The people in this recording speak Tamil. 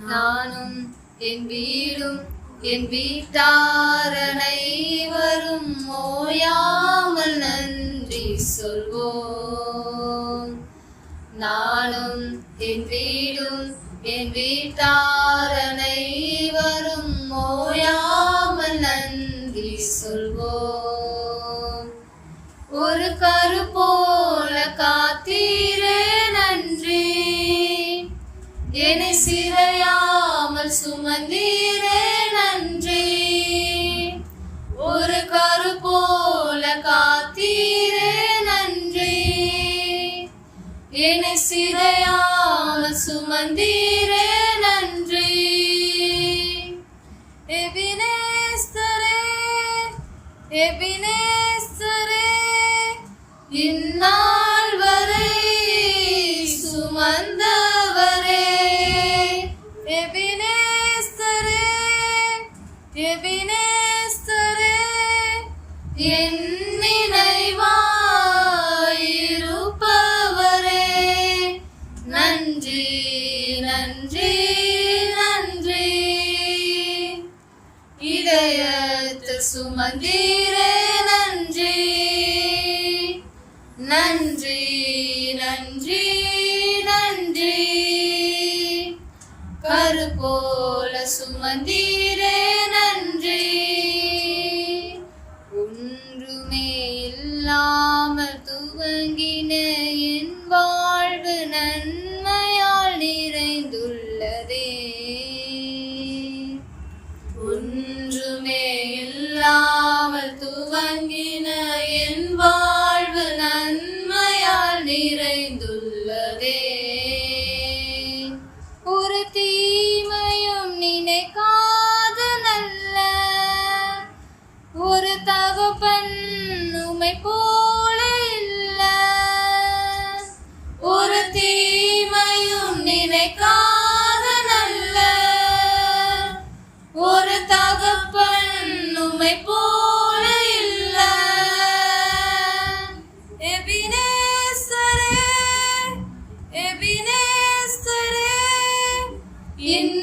நானும் என் வீடும் என் வீட்டார் அனைவரும் ஓயாமல் நன்றி சொல்வோம். நானும் என் வீடும் என் வீட்டார் அனைவரும் ஓயாமல் நன்றி சொல்வோம். ஒரு கரு போல காத்தீரே நன்றி, என்னை சிறையாமல் சுமந்தீரே நன்றி. ஒரு கரு போல காத்தீரே நன்றி, என்னை சிறையாமல் சுமந்தீரே நன்றி. எபினேஸ்தரே எபினேஸ்தரே, இந்நாள் வரை சுமந்தவரே. எபினேஸ்தரே எபினேஸ்தரே, என் நினைவாயிருப்பவரே. நன்றி நன்றி நன்றி. இதயத்தில் சுமந்தீரே நன்றி. நன்றி நன்றி நன்றி. கரு போல சுமந்தீரே நன்றி. ஒன்றுமே இல்லாமல் துவங்கின என் வாழ்வு நன்மையால் நிறைந்துள்ளதே. ஒன்றுமே இல்லாமல் துவங்கின என் வாழ்வு நன்மையால் நிறைந்துள்ளதே. ஒரு தீமையும் நினைக்காத நல்ல ஒரு தகப்பன் உம்மை போல இல்ல. ஒரு தீமையும் நினைக்காத நல்ல ஒரு தகப்பன் உம்மை போல இல்ல. எபினேஸ்தரே எபினேஸ்தரே, என்